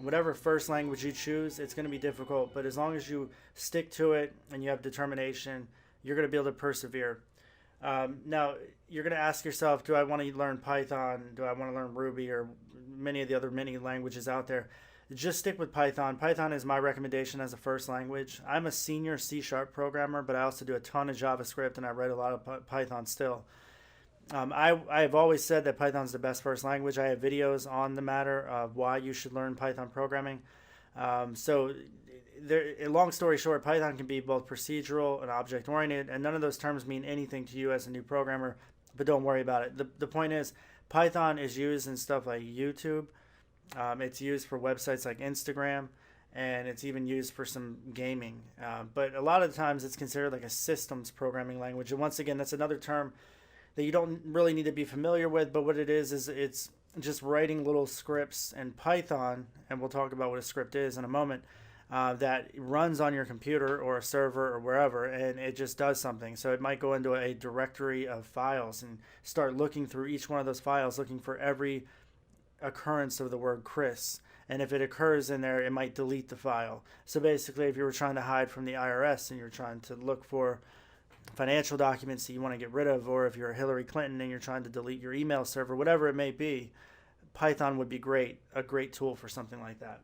whatever first language you choose, it's going to be difficult, but as long as you stick to it and you have determination, you're going to be able to persevere. Now, you're going to ask yourself, do I want to learn Python? Do I want to learn Ruby or many of the other many languages out there? Just stick with Python. Python is my recommendation as a first language. I'm a senior C# programmer, but I also do a ton of JavaScript and I write a lot of Python still. I've always said that Python's the best first language. I have videos on the matter of why you should learn Python programming. Long story short, Python can be both procedural and object-oriented, and none of those terms mean anything to you as a new programmer, but don't worry about it. The point is, Python is used in stuff like YouTube. It's used for websites like Instagram, and it's even used for some gaming. But a lot of the times it's considered like a systems programming language. And once again, that's another term that you don't really need to be familiar with, but what it is it's just writing little scripts in Python, and we'll talk about what a script is in a moment, that runs on your computer or a server or wherever, and it just does something. So it might go into a directory of files and start looking through each one of those files, looking for every occurrence of the word Chris. And if it occurs in there, it might delete the file. So basically, if you were trying to hide from the IRS and you're trying to look for financial documents that you want to get rid of, or if you're Hillary Clinton and you're trying to delete your email server, whatever it may be, Python would be a great tool for something like that.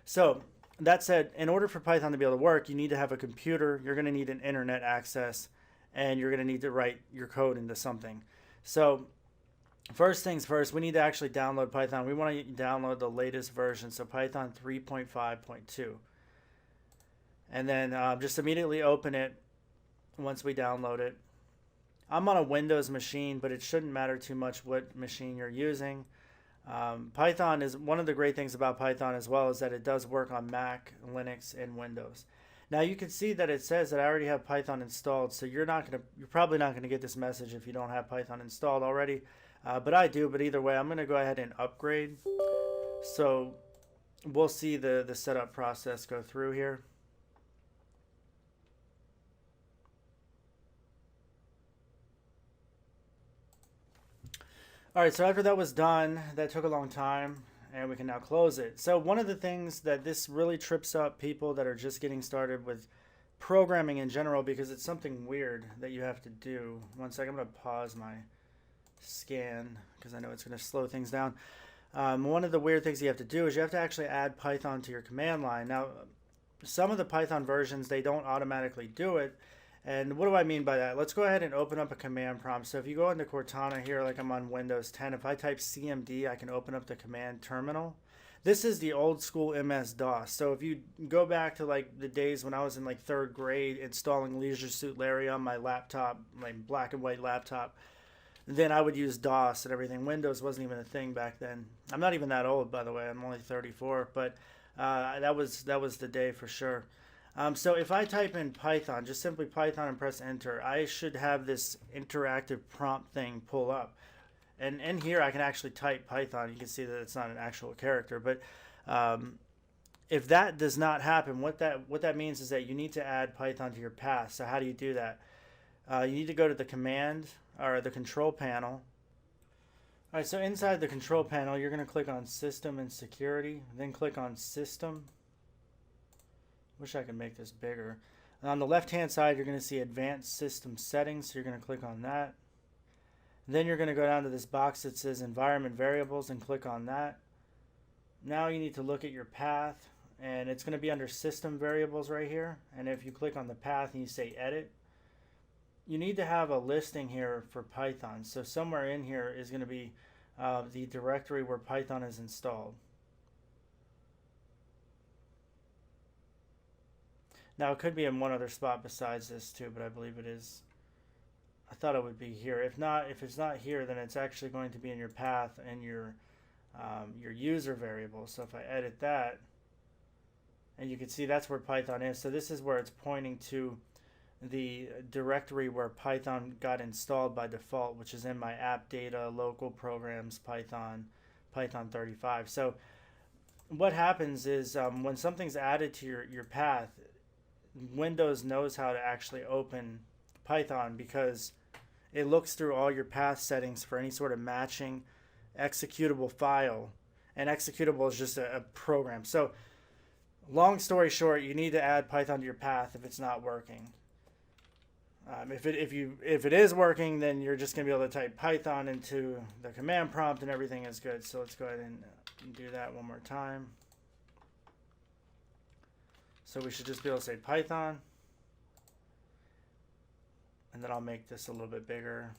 So that said, in order for Python to be able to work, you need to have a computer, you're going to need an internet access, and you're going to need to write your code into something. So first things first, we need to actually download Python. We want to download the latest version, so Python 3.5.2. And then just immediately open it once we download it. I'm on a Windows machine, but it shouldn't matter too much what machine you're using. Python is one of the great things about Python as well is that it does work on Mac, Linux, and Windows. Now you can see that it says that I already have Python installed, so you're probably not gonna get this message if you don't have Python installed already. But I do. But either way, I'm gonna go ahead and upgrade. So we'll see the setup process go through here. All right, so after that was done, that took a long time, and we can now close it. So one of the things that this really trips up people that are just getting started with programming in general, because it's something weird that you have to do. One second, I'm going to pause my scan because I know it's going to slow things down. One of the weird things you have to do is you have to actually add Python to your command line. Now, some of the Python versions, they don't automatically do it. And what do I mean by that? Let's go ahead and open up a command prompt. So if you go into Cortana here, like I'm on Windows 10, if I type CMD, I can open up the command terminal. This is the old school MS-DOS. So if you go back to like the days when I was in like 3rd grade installing Leisure Suit Larry on my laptop, my black and white laptop, then I would use DOS and everything. Windows wasn't even a thing back then. I'm not even that old, by the way. I'm only 34, but that was the day for sure. So if I type in Python, just simply Python and press enter, I should have this interactive prompt thing pull up. And in here I can actually type Python. You can see that it's not an actual character. But if that does not happen, what that means is that you need to add Python to your path. So how do you do that? You need to go to the command or the control panel. All right, so inside the control panel, you're going to click on System and Security, then click on System. Wish I could make this bigger. And on the left hand side, you're going to see Advanced System Settings, so you're going to click on that. Then you're going to go down to this box that says Environment Variables and click on that. Now you need to look at your path, and it's going to be under System Variables right here. And if you click on the path and you say Edit, you need to have a listing here for Python. So somewhere in here is going to be the directory where Python is installed. Now it could be in one other spot besides this too, but I believe it is. I thought it would be here. If it's not here, then it's actually going to be in your path and your user variable. So if I edit that, and you can see that's where Python is. So this is where it's pointing to the directory where Python got installed by default, which is in my app data, local programs, Python 35. So what happens is when something's added to your path, Windows knows how to actually open Python because it looks through all your path settings for any sort of matching executable file, and executable is just a program. So long story short, you need to add Python to your path if it's not working. If it is working, then you're just going to be able to type Python into the command prompt and everything is good. So let's go ahead and do that one more time. So we should just be able to say Python. And then I'll make this a little bit bigger.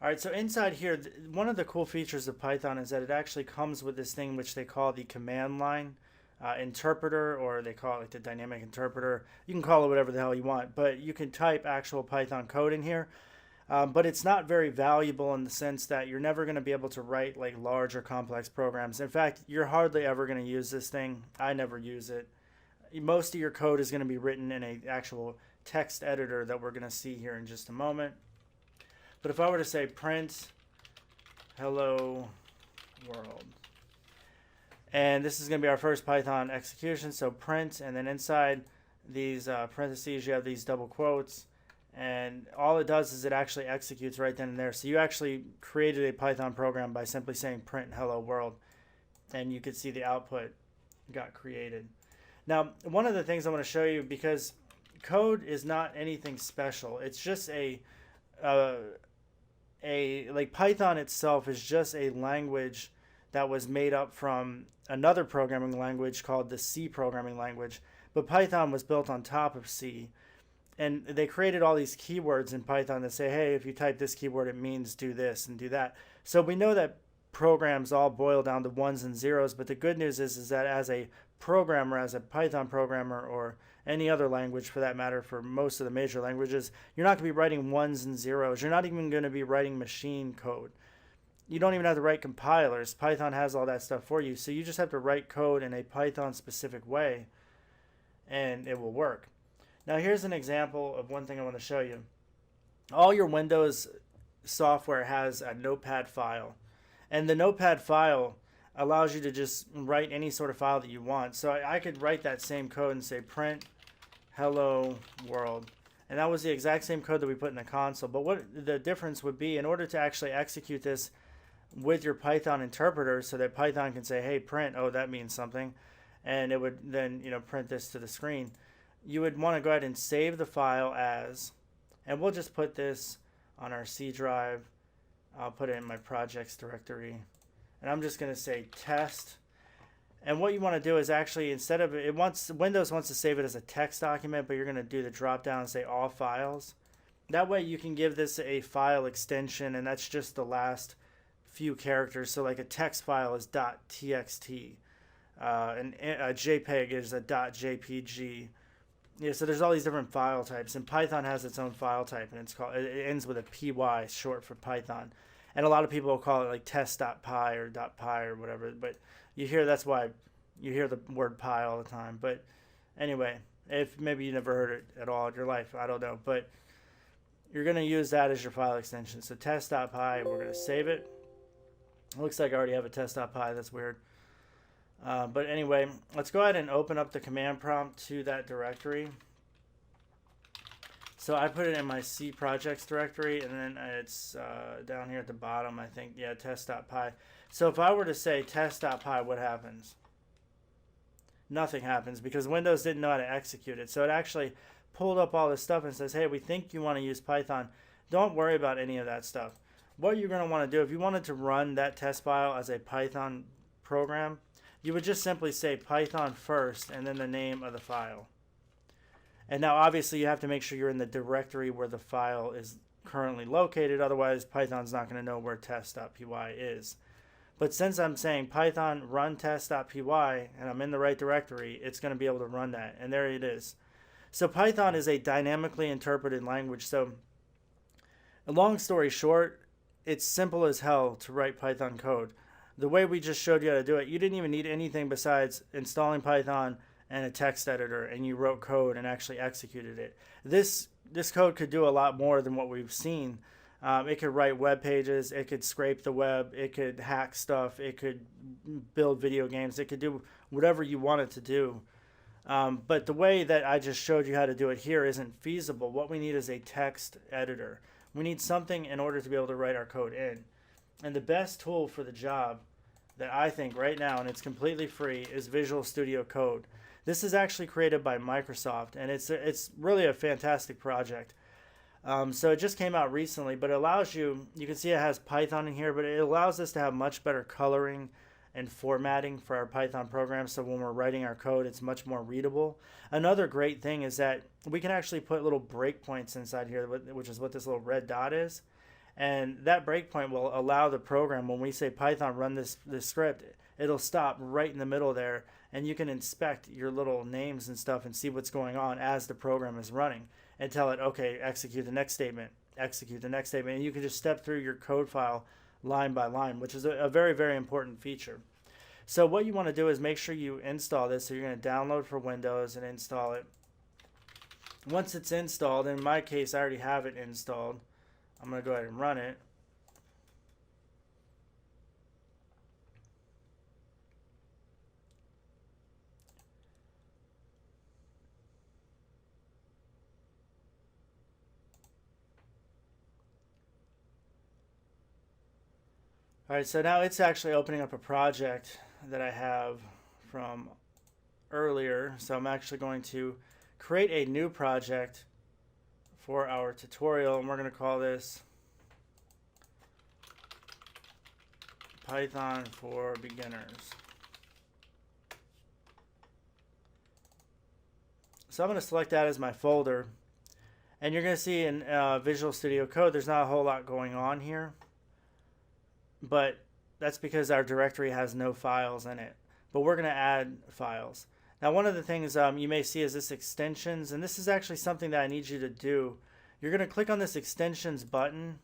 All right, so inside here, one of the cool features of Python is that it actually comes with this thing which they call the command line interpreter, or they call it like the dynamic interpreter. You can call it whatever the hell you want, but you can type actual Python code in here. But it's not very valuable in the sense that you're never going to be able to write like large or complex programs. In fact, you're hardly ever going to use this thing. I never use it. Most of your code is going to be written in an actual text editor that we're going to see here in just a moment. But if I were to say print hello world, and this is going to be our first Python execution, so print, and then inside these parentheses you have these double quotes, and all it does is it actually executes right then and there. So you actually created a Python program by simply saying print hello world, and you could see the output got created. Now, one of the things I want to show you, because code is not anything special, it's just like Python itself is just a language that was made up from another programming language called the C programming language, but Python was built on top of C, and they created all these keywords in Python that say, hey, if you type this keyword, it means do this and do that. So we know that programs all boil down to ones and zeros, but the good news is that as a programmer, as a Python programmer, or any other language for that matter, for most of the major languages, you're not going to be writing ones and zeros. You're not even going to be writing machine code. You don't even have to write compilers. Python has all that stuff for you. So you just have to write code in a Python specific way, and it will work. Now here's an example of one thing I want to show you. All your Windows software has a notepad file, and the notepad file allows you to just write any sort of file that you want. So I could write that same code and say print hello world, and that was the exact same code that we put in the console. But what the difference would be, in order to actually execute this with your Python interpreter, so that Python can say, hey, print, oh, that means something, and it would then, you know, print this to the screen, you would want to go ahead and save the file as, and we'll just put this on our C drive. I'll put it in my projects directory, and I'm just going to say test. And what you want to do is actually, instead of Windows wants to save it as a text document, but you're going to do the drop down and say all files. That way you can give this a file extension, and that's just the last few characters. So like a text file is .txt, and a JPEG is a .jpg. Yeah, so there's all these different file types, and Python has its own file type, and it ends with a py, short for Python. And a lot of people will call it like test.py or .py or whatever, but that's why you hear the word py all the time. But anyway, if maybe you never heard it at all in your life, I don't know, but you're going to use that as your file extension. So test.py, we're going to save it. It looks like I already have a test.py. That's weird. But anyway, let's go ahead and open up the command prompt to that directory. So I put it in my C projects directory, and then it's down here at the bottom, I think. Yeah, test.py. So if I were to say test.py, what happens? Nothing happens, because Windows didn't know how to execute it. So it actually pulled up all this stuff and says, hey, we think you want to use Python. Don't worry about any of that stuff. What you're going to want to do, if you wanted to run that test file as a Python program, you would just simply say Python first and then the name of the file. And now obviously you have to make sure you're in the directory where the file is currently located, otherwise Python's not going to know where test.py is. But since I'm saying Python run test.py and I'm in the right directory, it's going to be able to run that, and there it is. So Python is a dynamically interpreted language. So a long story short, it's simple as hell to write Python code. The way we just showed you how to do it, you didn't even need anything besides installing Python and a text editor, and you wrote code and actually executed it. This code could do a lot more than what we've seen. It could write web pages, it could scrape the web, it could hack stuff, it could build video games, it could do whatever you want it to do. But the way that I just showed you how to do it here isn't feasible. What we need is a text editor. We need something in order to be able to write our code in. And the best tool for the job that I think right now, and it's completely free, is Visual Studio Code. This is actually created by Microsoft, and it's really a fantastic project. So it just came out recently, but it allows you can see it has Python in here, but it allows us to have much better coloring and formatting for our Python program, so when we're writing our code, it's much more readable. Another great thing is that we can actually put little breakpoints inside here, which is what this little red dot is. And that breakpoint will allow the program, when we say Python run this script, it'll stop right in the middle there, and you can inspect your little names and stuff and see what's going on as the program is running and tell it, okay, execute the next statement, execute the next statement. And you can just step through your code file line by line, which is a very, very important feature. So what you want to do is make sure you install this. So you're going to download for Windows and install it. Once it's installed, in my case, I already have it installed. I'm going to go ahead and run it. All right, so now it's actually opening up a project that I have from earlier. So I'm actually going to create a new project for our tutorial, and we're going to call this Python for Beginners. So I'm going to select that as my folder, and you're going to see in Visual Studio Code there's not a whole lot going on here, but that's because our directory has no files in it, but we're going to add files. Now, one of the things you may see is this extensions, and this is actually something that I need you to do. You're going to click on this extensions button,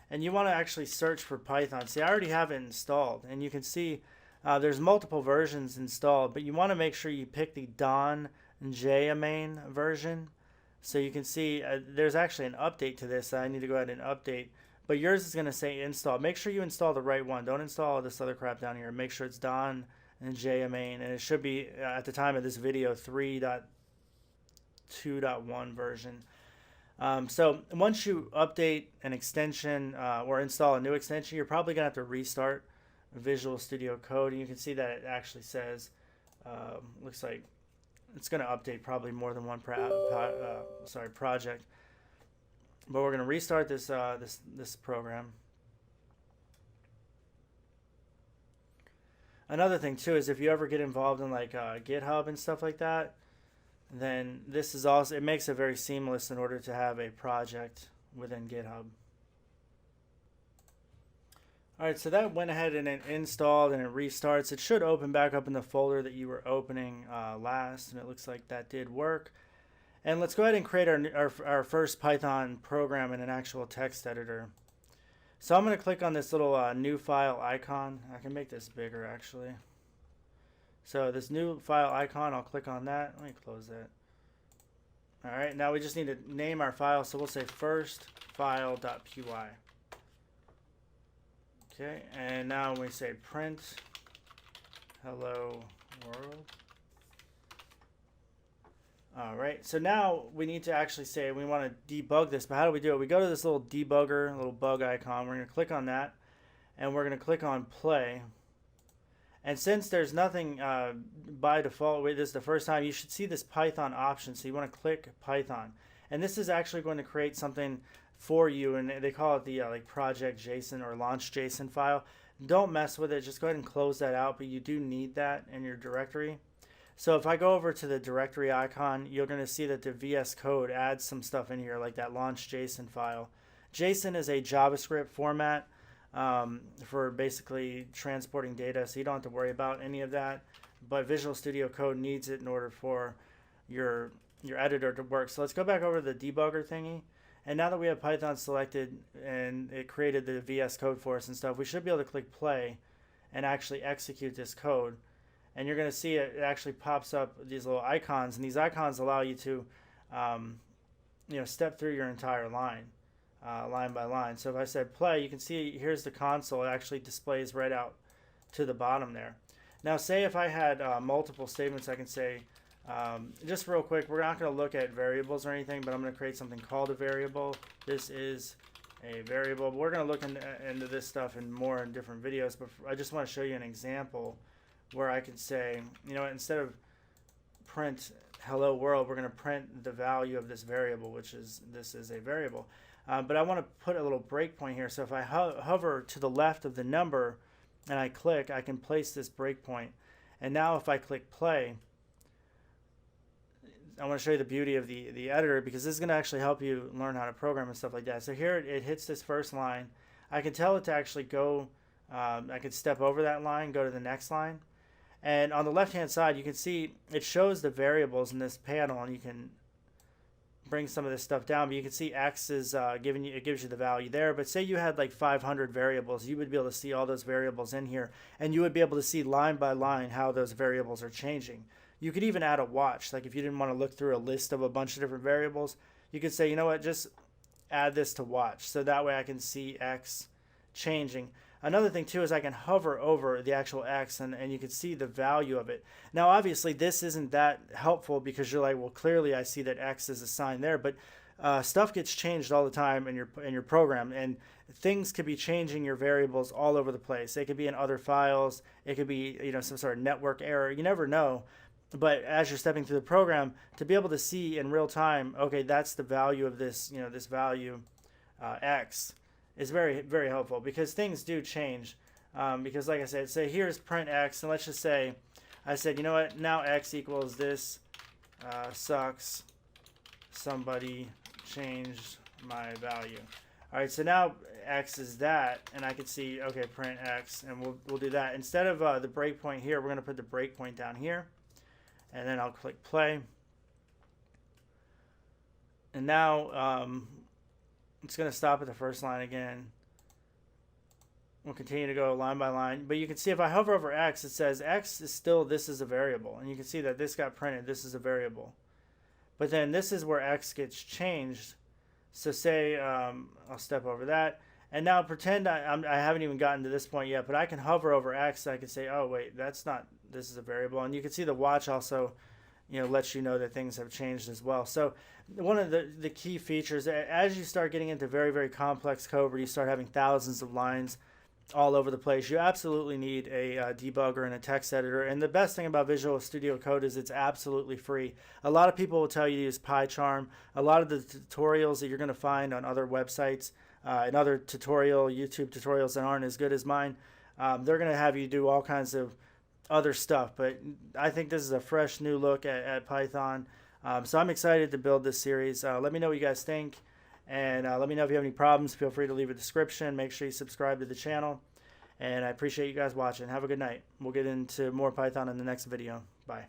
and you want to actually search for Python. See, I already have it installed, and you can see there's multiple versions installed, but you want to make sure you pick the Don J-Main version. So you can see there's actually an update to this that I need to go ahead and update, but yours is going to say install. Make sure you install the right one. Don't install all this other crap down here. Make sure it's Don and J-Main, and it should be at the time of this video 3.2.1 version. So once you update an extension or install a new extension, you're probably gonna have to restart Visual Studio Code, and you can see that it actually says looks like it's gonna update probably more than one project. But we're gonna restart this this program. Another thing too is if you ever get involved in like GitHub and stuff like that, then this is also, it makes it very seamless in order to have a project within GitHub. Alright, so that went ahead and it installed and it restarts. It should open back up in the folder that you were opening last, and it looks like that did work. And let's go ahead and create our first Python program in an actual text editor. So I'm going to click on this little new file icon. I can make this bigger actually. So this new file icon, I'll click on that. Let me close that. Alright, now we just need to name our file. So we'll say firstfile.py. Okay, and now we say print hello world. Alright, so now we need to actually say we want to debug this, but how do we do it? We go to this little debugger, little bug icon. We're going to click on that, and we're going to click on play. And since there's nothing by default, this is the first time, you should see this Python option. So you want to click Python. And this is actually going to create something for you, and they call it the like project JSON or launch JSON file. Don't mess with it. Just go ahead and close that out, but you do need that in your directory. So if I go over to the directory icon, you're going to see that the VS Code adds some stuff in here like that launch JSON file. JSON is a JavaScript format for basically transporting data, so you don't have to worry about any of that. But Visual Studio Code needs it in order for your editor to work. So let's go back over to the debugger thingy. And now that we have Python selected and it created the VS Code for us and stuff, we should be able to click play and actually execute this code. And you're going to see it actually pops up these little icons, and these icons allow you to step through your entire line, line by line. So if I said play, you can see here's the console. It actually displays right out to the bottom there. Now say if I had multiple statements, I can say, just real quick, we're not going to look at variables or anything, but I'm going to create something called a variable. This is a variable. We're going to look into this stuff in more in different videos, but I just want to show you an example where I could say, you know, instead of print hello world, we're going to print the value of this variable, which is, this is a variable. But I want to put a little breakpoint here. So if I hover to the left of the number and I click, I can place this breakpoint. And now if I click play, I want to show you the beauty of the editor, because this is going to actually help you learn how to program and stuff like that. So here it hits this first line. I can tell it to actually go, I could step over that line, go to the next line. And on the left hand side, you can see it shows the variables in this panel, and you can bring some of this stuff down, but you can see X is giving you, it gives you the value there. But say you had like 500 variables, you would be able to see all those variables in here, and you would be able to see line by line how those variables are changing. You could even add a watch. Like if you didn't want to look through a list of a bunch of different variables, you could say, you know what, just add this to watch. So that way I can see X changing. Another thing too is I can hover over the actual X, and you can see the value of it. Now obviously this isn't that helpful, because you're like, well, clearly I see that X is assigned there, but stuff gets changed all the time in your program, and things could be changing your variables all over the place. They could be in other files. It could be, you know, some sort of network error. You never know. But as you're stepping through the program, to be able to see in real time, okay, that's the value of this, you know, this value X, is very, very helpful, because things do change. Because like I said, say here's print X, and let's just say I said, you know what, now X equals this, sucks, somebody changed my value. All right, so now X is that, and I can see, okay, print X, and we'll do that. Instead of the breakpoint here, we're going to put the breakpoint down here, and then I'll click play. And now it's going to stop at the first line again. We'll continue to go line by line. But you can see if I hover over X, it says X is still, this is a variable. And you can see that this got printed, this is a variable. But then this is where X gets changed. So say, I'll step over that. And now pretend I haven't even gotten to this point yet, but I can hover over X. I can say, oh, wait, that's not, this is a variable. And you can see the watch also, you know, lets you know that things have changed as well. So one of the key features, as you start getting into very, very complex code where you start having thousands of lines all over the place, you absolutely need a debugger and a text editor. And the best thing about Visual Studio Code is it's absolutely free. A lot of people will tell you to use PyCharm. A lot of the tutorials that you're going to find on other websites and other YouTube tutorials that aren't as good as mine, they're going to have you do all kinds of other stuff. But I think this is a fresh new look at Python. So I'm excited to build this series. Let me know what you guys think. And let me know if you have any problems. Feel free to leave a description. Make sure you subscribe to the channel. And I appreciate you guys watching. Have a good night. We'll get into more Python in the next video. Bye.